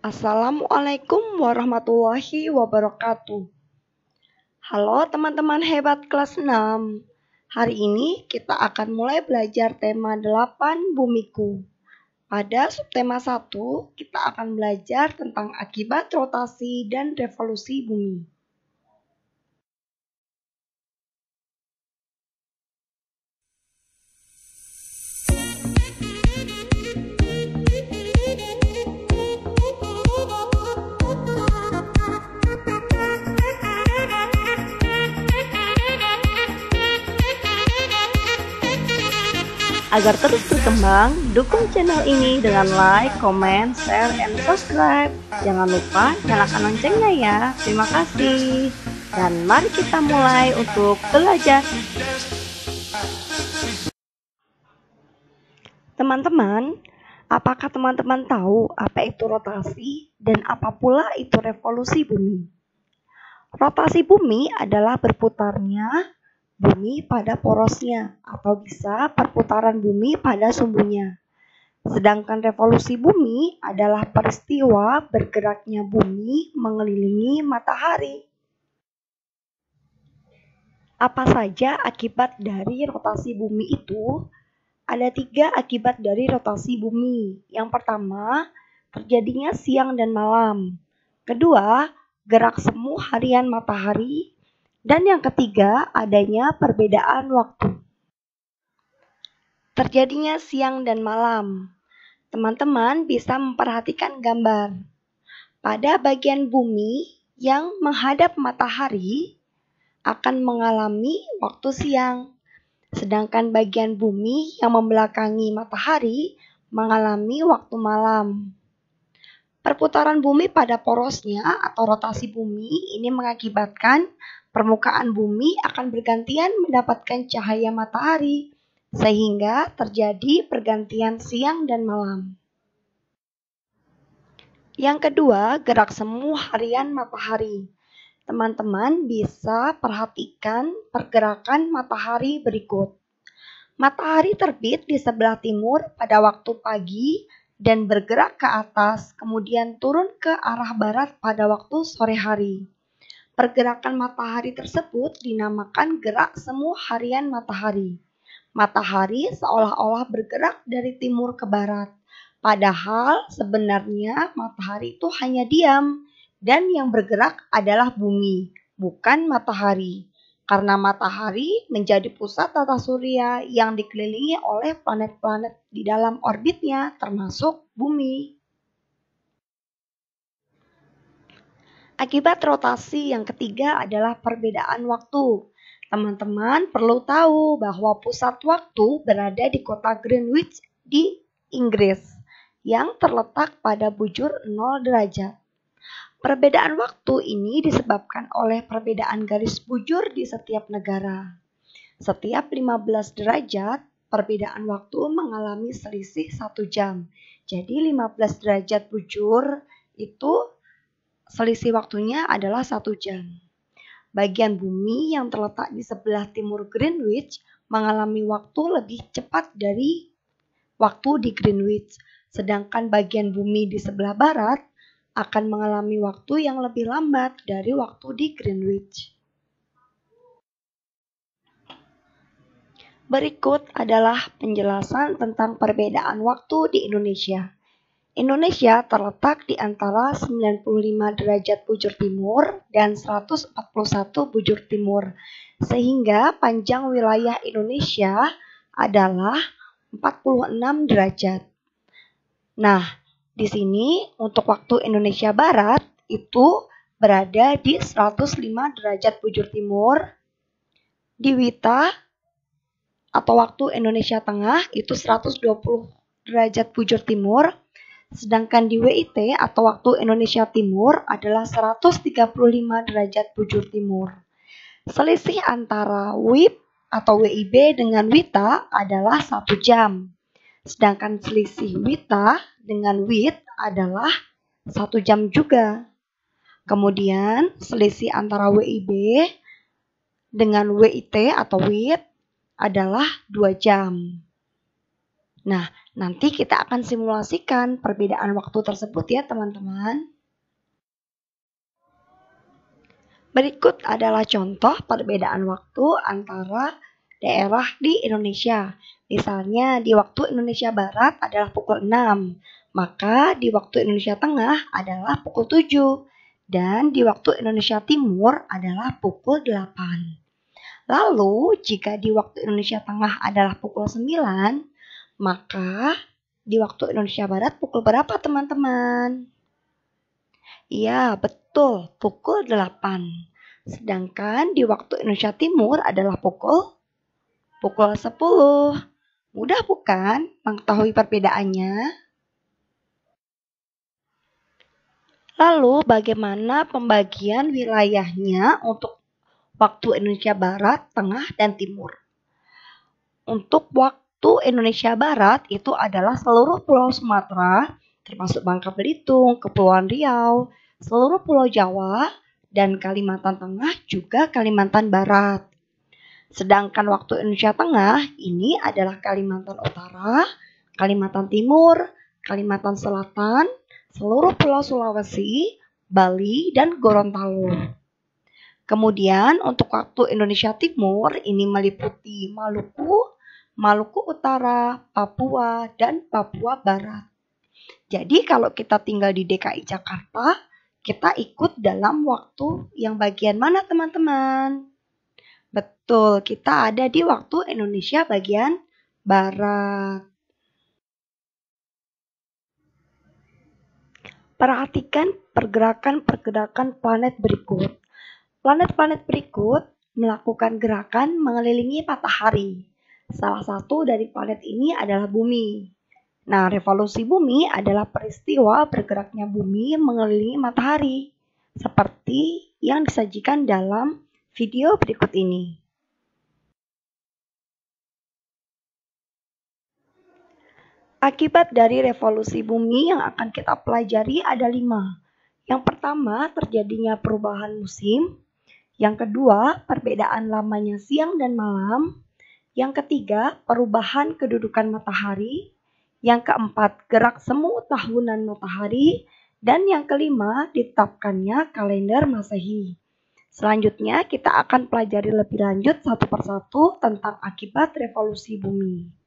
Assalamualaikum warahmatullahi wabarakatuh. Halo teman-teman hebat kelas 6. Hari ini kita akan mulai belajar tema 8 Bumiku. Pada subtema 1, kita akan belajar tentang akibat rotasi dan revolusi bumi. Agar terus berkembang, dukung channel ini dengan like, comment, share, and subscribe. Jangan lupa nyalakan loncengnya ya. Terima kasih. Dan mari kita mulai untuk belajar. Teman-teman, apakah teman-teman tahu apa itu rotasi dan apa pula itu revolusi bumi? Rotasi bumi adalah berputarnya bumi pada porosnya, atau bisa perputaran bumi pada sumbunya. Sedangkan revolusi bumi adalah peristiwa bergeraknya bumi mengelilingi matahari. Apa saja akibat dari rotasi bumi itu? Ada 3 akibat dari rotasi bumi. Yang pertama, terjadinya siang dan malam. Kedua, gerak semu harian matahari. Dan yang ketiga, adanya perbedaan waktu. Terjadinya siang dan malam. Teman-teman bisa memperhatikan gambar. Pada bagian bumi yang menghadap matahari akan mengalami waktu siang. Sedangkan bagian bumi yang membelakangi matahari mengalami waktu malam. Perputaran bumi pada porosnya atau rotasi bumi ini mengakibatkan permukaan bumi akan bergantian mendapatkan cahaya matahari, sehingga terjadi pergantian siang dan malam. Yang kedua, gerak semu harian matahari. Teman-teman bisa perhatikan pergerakan matahari berikut. Matahari terbit di sebelah timur pada waktu pagi dan bergerak ke atas, kemudian turun ke arah barat pada waktu sore hari. Pergerakan matahari tersebut dinamakan gerak semu harian matahari. Matahari seolah-olah bergerak dari timur ke barat, padahal sebenarnya matahari itu hanya diam, dan yang bergerak adalah bumi, bukan matahari. Karena matahari menjadi pusat tata surya yang dikelilingi oleh planet-planet di dalam orbitnya, termasuk bumi. Akibat rotasi yang ketiga adalah perbedaan waktu. Teman-teman perlu tahu bahwa pusat waktu berada di kota Greenwich di Inggris yang terletak pada bujur 0 derajat. Perbedaan waktu ini disebabkan oleh perbedaan garis bujur di setiap negara. Setiap 15 derajat, perbedaan waktu mengalami selisih 1 jam. Jadi 15 derajat bujur itu selisih waktunya adalah 1 jam. Bagian bumi yang terletak di sebelah timur Greenwich mengalami waktu lebih cepat dari waktu di Greenwich. Sedangkan bagian bumi di sebelah barat akan mengalami waktu yang lebih lambat dari waktu di Greenwich. Berikut adalah penjelasan tentang perbedaan waktu di Indonesia. Indonesia terletak di antara 95 derajat bujur timur dan 141 bujur timur, sehingga panjang wilayah Indonesia adalah 46 derajat. Nah, di sini untuk waktu Indonesia Barat itu berada di 105 derajat bujur timur. Di WITA atau waktu Indonesia Tengah itu 120 derajat bujur timur. Sedangkan di WIT atau waktu Indonesia Timur adalah 135 derajat bujur timur. Selisih antara WIB atau WIB dengan WITA adalah 1 jam. Sedangkan selisih WITA dengan WIT adalah 1 jam juga. Kemudian selisih antara WIB dengan WIT atau WIT adalah 2 jam. Nah, Nanti kita akan simulasikan perbedaan waktu tersebut ya teman-teman. Berikut adalah contoh perbedaan waktu antara daerah di Indonesia. Misalnya di waktu Indonesia Barat adalah pukul 6, maka di waktu Indonesia Tengah adalah pukul 7, dan di waktu Indonesia Timur adalah pukul 8. Lalu jika di waktu Indonesia Tengah adalah pukul 9, maka di waktu Indonesia Barat pukul berapa teman-teman? Iya, betul, pukul 8. Sedangkan di waktu Indonesia Timur adalah pukul 10. Mudah bukan mengetahui perbedaannya? Lalu bagaimana pembagian wilayahnya untuk waktu Indonesia Barat, Tengah, dan Timur? Untuk waktu Indonesia Barat itu adalah seluruh pulau Sumatera, termasuk Bangka Belitung, Kepulauan Riau, seluruh Pulau Jawa, dan Kalimantan Tengah juga Kalimantan Barat. Sedangkan waktu Indonesia Tengah ini adalah Kalimantan Utara, Kalimantan Timur, Kalimantan Selatan, seluruh Pulau Sulawesi, Bali, dan Gorontalo. Kemudian untuk waktu Indonesia Timur ini meliputi Maluku, Maluku Utara, Papua, dan Papua Barat. Jadi kalau kita tinggal di DKI Jakarta, kita ikut dalam waktu yang bagian mana teman-teman? Betul, kita ada di waktu Indonesia bagian Barat. Perhatikan pergerakan-pergerakan planet berikut. Planet-planet berikut melakukan gerakan mengelilingi matahari. Salah satu dari planet ini adalah bumi. Nah, revolusi bumi adalah peristiwa bergeraknya bumi mengelilingi matahari, seperti yang disajikan dalam video berikut ini. Akibat dari revolusi bumi yang akan kita pelajari ada 5. Yang pertama, terjadinya perubahan musim. Yang kedua, perbedaan lamanya siang dan malam. Yang ketiga, perubahan kedudukan matahari. Yang keempat, gerak semu tahunan matahari. Dan yang kelima, ditetapkannya kalender Masehi. Selanjutnya, kita akan pelajari lebih lanjut satu persatu tentang akibat revolusi bumi.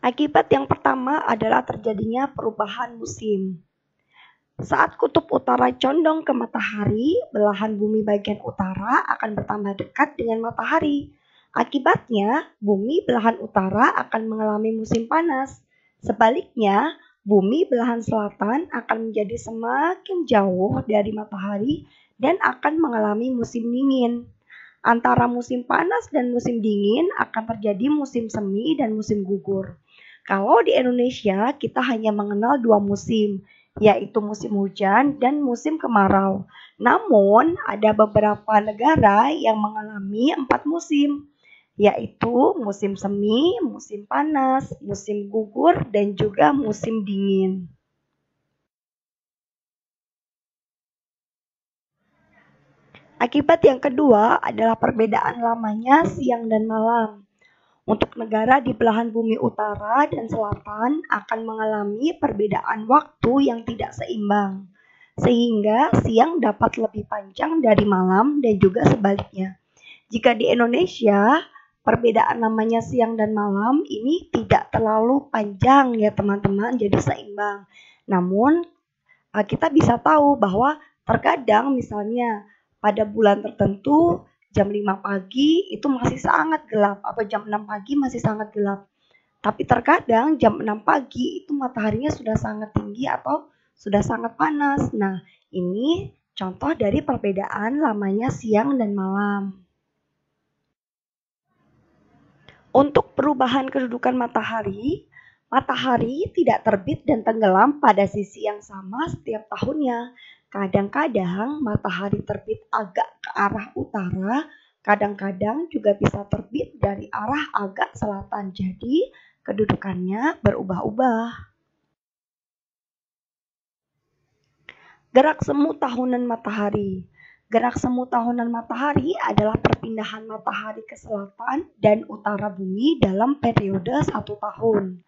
Akibat yang pertama adalah terjadinya perubahan musim. Saat kutub utara condong ke matahari, belahan bumi bagian utara akan bertambah dekat dengan matahari. Akibatnya, bumi belahan utara akan mengalami musim panas. Sebaliknya, bumi belahan selatan akan menjadi semakin jauh dari matahari dan akan mengalami musim dingin. Antara musim panas dan musim dingin akan terjadi musim semi dan musim gugur. Kalau di Indonesia, kita hanya mengenal 2 musim, yaitu musim hujan dan musim kemarau. Namun, ada beberapa negara yang mengalami 4 musim, yaitu musim semi, musim panas, musim gugur, dan juga musim dingin. Akibat yang kedua adalah perbedaan lamanya siang dan malam. Untuk negara di belahan bumi utara dan selatan akan mengalami perbedaan waktu yang tidak seimbang, sehingga siang dapat lebih panjang dari malam dan juga sebaliknya. Jika di Indonesia, perbedaan namanya siang dan malam ini tidak terlalu panjang ya teman-teman, jadi seimbang. Namun, kita bisa tahu bahwa terkadang misalnya pada bulan tertentu jam 5 pagi itu masih sangat gelap, atau jam 6 pagi masih sangat gelap. Tapi terkadang jam 6 pagi itu mataharinya sudah sangat tinggi atau sudah sangat panas. Nah, ini contoh dari perbedaan lamanya siang dan malam. Untuk perubahan kedudukan matahari, matahari tidak terbit dan tenggelam pada sisi yang sama setiap tahunnya. Kadang-kadang matahari terbit agak ke arah utara, kadang-kadang juga bisa terbit dari arah agak selatan. Jadi, kedudukannya berubah-ubah. Gerak semu tahunan matahari. Gerak semu tahunan matahari adalah perpindahan matahari ke selatan dan utara bumi dalam periode 1 tahun.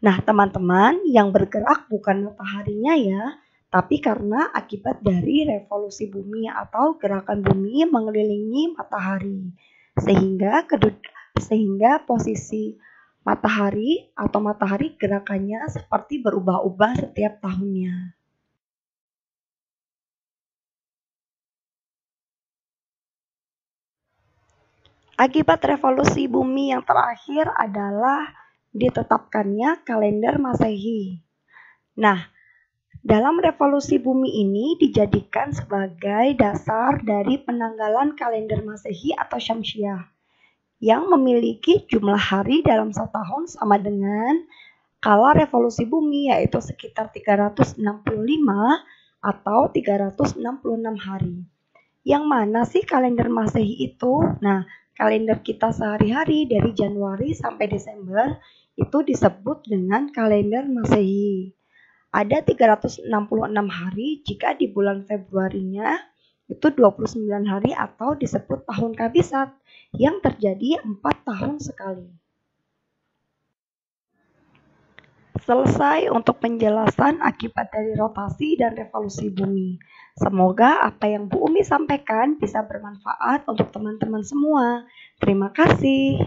Nah, teman-teman, yang bergerak bukan mataharinya ya, tapi karena akibat dari revolusi bumi atau gerakan bumi mengelilingi matahari. Sehingga posisi matahari atau matahari gerakannya seperti berubah-ubah setiap tahunnya. Akibat revolusi bumi yang terakhir adalah ditetapkannya kalender Masehi. Nah, dalam revolusi bumi ini dijadikan sebagai dasar dari penanggalan kalender Masehi atau Syamsiah yang memiliki jumlah hari dalam 1 tahun sama dengan kala revolusi bumi, yaitu sekitar 365 atau 366 hari. Yang mana sih kalender Masehi itu? Nah, kalender kita sehari-hari dari Januari sampai Desember itu disebut dengan kalender Masehi. Ada 366 hari jika di bulan Februarinya itu 29 hari atau disebut tahun kabisat yang terjadi 4 tahun sekali. Selesai untuk penjelasan akibat dari rotasi dan revolusi bumi. Semoga apa yang Bu Umi sampaikan bisa bermanfaat untuk teman-teman semua. Terima kasih.